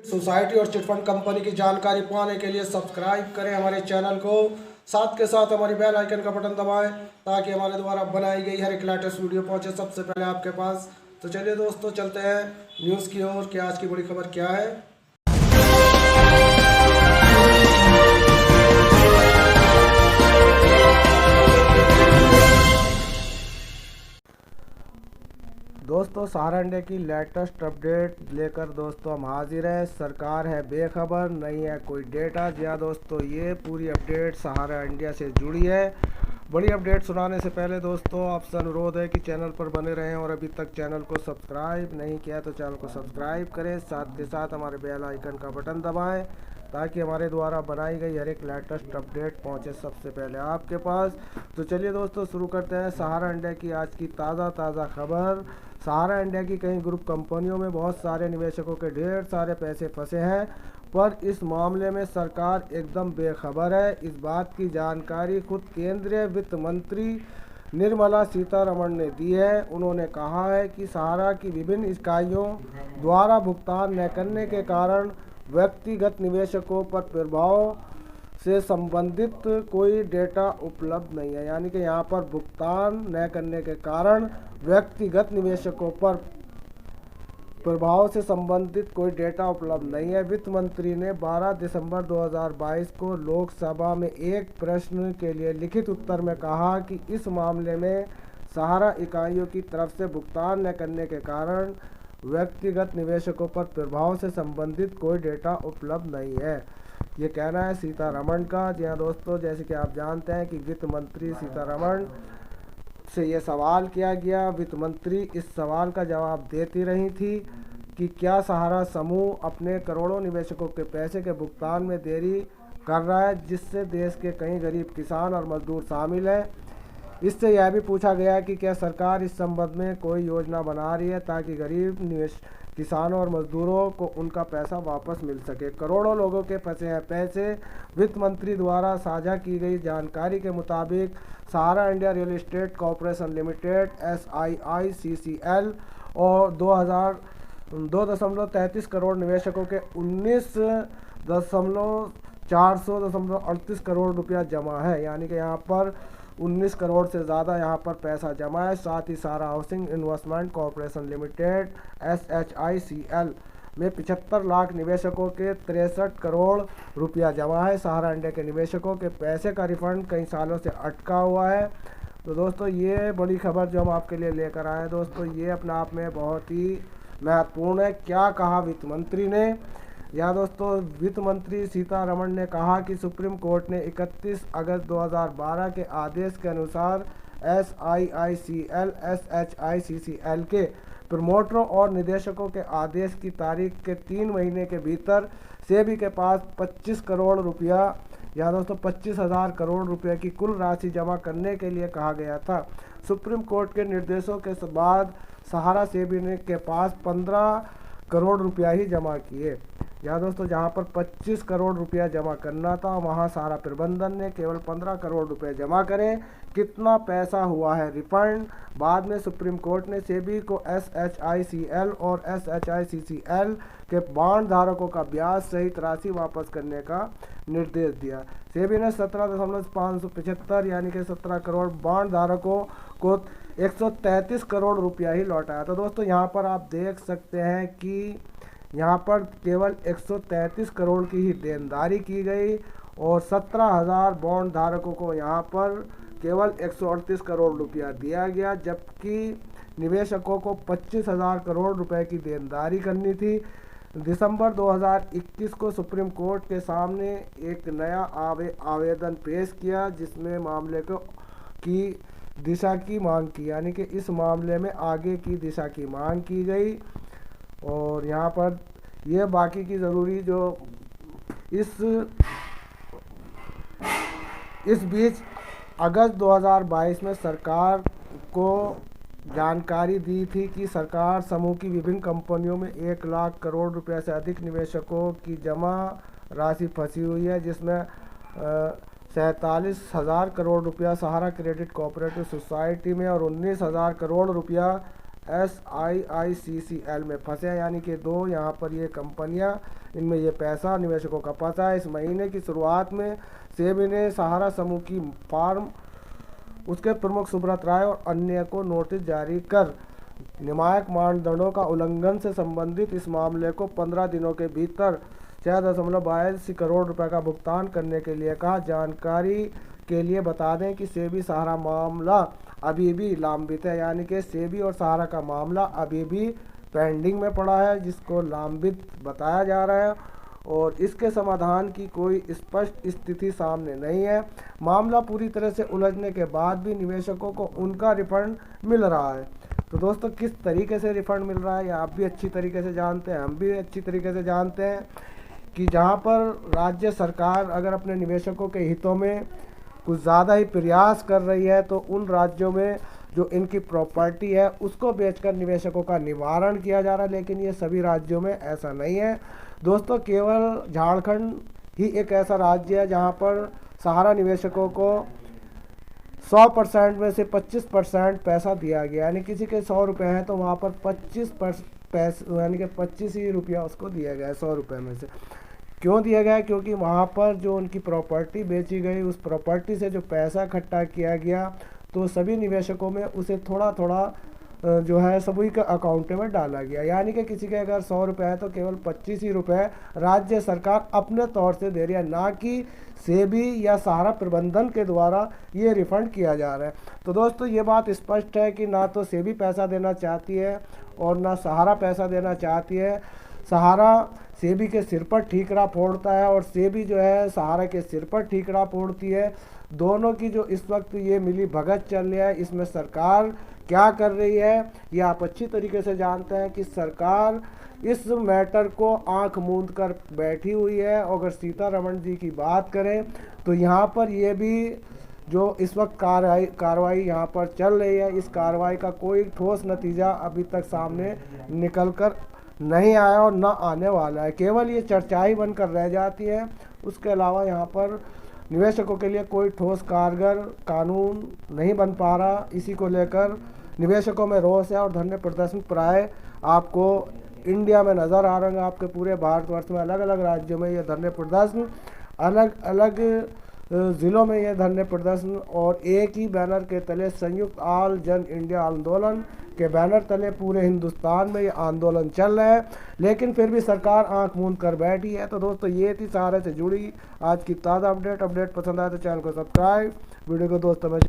Society और chit fund company की जानकारी पाने के लिए सब्सक्राइब करें हमारे चैनल को। साथ के साथ हमारी बेल आइकन का बटन दबाएं ताकि हमारे द्वारा बनाई गई हर एक लेटेस्ट वीडियो पहुंचे सबसे पहले आपके पास। तो चलिए दोस्तों, चलते हैं न्यूज़ की ओर कि आज की बड़ी खबर क्या है। दोस्तों, सहारा इंडिया की लेटेस्ट अपडेट लेकर दोस्तों हम हाजिर हैं। सरकार है बेखबर, नहीं है कोई डेटा। जी हाँ दोस्तों, ये पूरी अपडेट सहारा इंडिया से जुड़ी है। बड़ी अपडेट सुनाने से पहले दोस्तों आपसे अनुरोध है कि चैनल पर बने रहें और अभी तक चैनल को सब्सक्राइब नहीं किया तो चैनल को सब्सक्राइब करें। साथ के साथ हमारे बेल आइकन का बटन दबाएं ताकि हमारे द्वारा बनाई गई हर एक लेटेस्ट अपडेट पहुंचे सबसे पहले आपके पास। तो चलिए दोस्तों, शुरू करते हैं सहारा इंडिया की आज की ताज़ा खबर। सहारा इंडिया की कई ग्रुप कंपनियों में बहुत सारे निवेशकों के ढेर सारे पैसे फंसे हैं, पर इस मामले में सरकार एकदम बेखबर है। इस बात की जानकारी खुद केंद्रीय वित्त मंत्री निर्मला सीतारमण ने दी है। उन्होंने कहा है कि सहारा की विभिन्न इकाइयों द्वारा भुगतान न करने के कारण व्यक्तिगत निवेशकों पर प्रभाव से संबंधित कोई डेटा उपलब्ध नहीं है। यानी कि यहाँ पर भुगतान न करने के कारण व्यक्तिगत निवेशकों पर प्रभाव से संबंधित कोई डेटा उपलब्ध नहीं है। वित्त मंत्री ने 12 दिसंबर 2022 को लोकसभा में एक प्रश्न के लिए लिखित उत्तर में कहा कि इस मामले में सहारा इकाइयों की तरफ से भुगतान न करने के कारण व्यक्तिगत निवेशकों पर प्रभाव से संबंधित कोई डेटा उपलब्ध नहीं है। ये कहना है सीतारमण का। जी हाँ दोस्तों, जैसे कि आप जानते हैं कि वित्त मंत्री सीतारमण से ये सवाल किया गया। वित्त मंत्री इस सवाल का जवाब देती रही थी कि क्या सहारा समूह अपने करोड़ों निवेशकों के पैसे के भुगतान में देरी कर रहा है, जिससे देश के कई गरीब किसान और मजदूर शामिल हैं। इससे यह भी पूछा गया कि क्या सरकार इस संबंध में कोई योजना बना रही है ताकि गरीब किसानों और मजदूरों को उनका पैसा वापस मिल सके। करोड़ों लोगों के फंसे हैं पैसे। वित्त मंत्री द्वारा साझा की गई जानकारी के मुताबिक Sahara India real estate corporation limited SIICCL और 2.33 करोड़ निवेशकों के 19,438 करोड़ रुपया जमा है। यानी कि यहाँ पर 19 करोड़ से ज़्यादा यहाँ पर पैसा जमा है। साथ ही Sahara housing investment corporation limited SHICL में 75 लाख निवेशकों के 63 करोड़ रुपया जमा है। सहारा इंडिया के निवेशकों के पैसे का रिफंड कई सालों से अटका हुआ है। तो दोस्तों, ये बड़ी खबर जो हम आपके लिए लेकर आए हैं दोस्तों, ये अपने आप में बहुत ही महत्वपूर्ण है। क्या कहा वित्त मंत्री ने? यहाँ दोस्तों, वित्त मंत्री सीतारमण ने कहा कि सुप्रीम कोर्ट ने 31 अगस्त 2012 के आदेश के अनुसार SIICL SHICCL के प्रमोटरों और निदेशकों के आदेश की तारीख के 3 महीने के भीतर सेबी के पास 25 करोड़ रुपया, यहाँ दोस्तों 25,000 करोड़ रुपये की कुल राशि जमा करने के लिए कहा गया था। सुप्रीम कोर्ट के निर्देशों के बाद सहारा सेबी ने के पास 15 करोड़ रुपया ही जमा किए। यहाँ दोस्तों, जहाँ पर 25 करोड़ रुपया जमा करना था, वहाँ सहारा प्रबंधन ने केवल 15 करोड़ रुपए जमा करें। कितना पैसा हुआ है रिफंड? बाद में सुप्रीम कोर्ट ने सेबी को SHICL और SHICCL के बॉन्ड धारकों का ब्याज सहित राशि वापस करने का निर्देश दिया। सेबी ने 17.575 यानी कि 17 करोड़ बॉन्ड धारकों को 133 करोड़ रुपया ही लौटाया। तो दोस्तों, यहाँ पर आप देख सकते हैं कि यहाँ पर केवल 133 करोड़ की ही देनदारी की गई और 17,000 बॉन्ड धारकों को यहाँ पर केवल 138 करोड़ रुपया दिया गया, जबकि निवेशकों को 25,000 करोड़ रुपए की देनदारी करनी थी। दिसंबर 2021 को सुप्रीम कोर्ट के सामने एक नया आवेदन पेश किया, जिसमें मामले को की दिशा की मांग की, यानी कि इस मामले में आगे की दिशा की मांग की गई। और यहाँ पर ये बाकी की ज़रूरी जो इस बीच अगस्त 2022 में सरकार को जानकारी दी थी कि सरकार समूह की विभिन्न कंपनियों में 1 लाख करोड़ रुपए से अधिक निवेशकों की जमा राशि फंसी हुई है, जिसमें 47,000 करोड़ रुपया सहारा क्रेडिट कोऑपरेटिव सोसाइटी में और 19,000 करोड़ रुपया SIICCL में फंसे हैं, यानी कि दो यहाँ पर ये कंपनियाँ, इनमें ये पैसा निवेशकों का फंसा है। इस महीने की शुरुआत में सेबी ने सहारा समूह की फार्म, उसके प्रमुख सुब्रत राय और अन्य को नोटिस जारी कर नियामक मानदंडों का उल्लंघन से संबंधित इस मामले को 15 दिनों के भीतर 6.82 करोड़ रुपए का भुगतान करने के लिए कहा। जानकारी के लिए बता दें कि सेबी सहारा मामला अभी भी लंबित है, यानी कि सेबी और सहारा का मामला अभी भी पेंडिंग में पड़ा है, जिसको लंबित बताया जा रहा है और इसके समाधान की कोई स्पष्ट स्थिति सामने नहीं है। मामला पूरी तरह से उलझने के बाद भी निवेशकों को उनका रिफंड मिल रहा है। तो दोस्तों, किस तरीके से रिफंड मिल रहा है ये आप भी अच्छी तरीके से जानते हैं, हम भी अच्छी तरीके से जानते हैं कि जहां पर राज्य सरकार अगर अपने निवेशकों के हितों में कुछ ज़्यादा ही प्रयास कर रही है तो उन राज्यों में जो इनकी प्रॉपर्टी है उसको बेचकर निवेशकों का निवारण किया जा रहा है, लेकिन ये सभी राज्यों में ऐसा नहीं है दोस्तों। केवल झारखंड ही एक ऐसा राज्य है जहां पर सहारा निवेशकों को 100% में से 25% पैसा दिया गया, यानी किसी के 100 रुपये हैं तो वहाँ पर 25 पैसे, यानी कि 25 ही रुपया उसको दिया गया है 100 रुपये में से। क्यों दिया गया? क्योंकि वहाँ पर जो उनकी प्रॉपर्टी बेची गई, उस प्रॉपर्टी से जो पैसा इकट्ठा किया गया तो सभी निवेशकों में उसे थोड़ा थोड़ा जो है सभी के अकाउंट में डाला गया, यानी कि किसी के अगर 100 रुपये है तो केवल 25 ही रुपये राज्य सरकार अपने तौर से दे रही है, ना कि सेबी या सहारा प्रबंधन के द्वारा ये रिफंड किया जा रहा है। तो दोस्तों, ये बात स्पष्ट है कि ना तो सेबी पैसा देना चाहती है और ना सहारा पैसा देना चाहती है। सहारा सेबी के सिर पर ठीकरा फोड़ता है और सेबी जो है सहारा के सिर पर ठीकरा फोड़ती है। दोनों की जो इस वक्त ये मिली भगत चल रही है, इसमें सरकार क्या कर रही है ये आप अच्छी तरीके से जानते हैं कि सरकार इस मैटर को आंख मूंद कर बैठी हुई है। अगर सीतारमण जी की बात करें तो यहाँ पर ये भी जो इस वक्त कार्रवाई यहाँ पर चल रही है, इस कार्रवाई का कोई ठोस नतीजा अभी तक सामने निकल कर नहीं आया और न आने वाला है। केवल ये चर्चा ही बनकर रह जाती है, उसके अलावा यहाँ पर निवेशकों के लिए कोई ठोस कारगर कानून नहीं बन पा रहा। इसी को लेकर निवेशकों में रोष है और धरने प्रदर्शन प्राय आपको इंडिया में नज़र आ रहे हैं। आपके पूरे भारतवर्ष में अलग अलग राज्यों में ये धरने प्रदर्शन, अलग अलग ज़िलों में ये धरने प्रदर्शन और एक ही बैनर के तले संयुक्त ऑल जन इंडिया आंदोलन के बैनर तले पूरे हिंदुस्तान में ये आंदोलन चल रहा है, लेकिन फिर भी सरकार आंख मूंद कर बैठी है। तो दोस्तों, ये थी सहारे से जुड़ी आज की ताज़ा अपडेट पसंद आए तो चैनल को सब्सक्राइब, वीडियो को दोस्तों में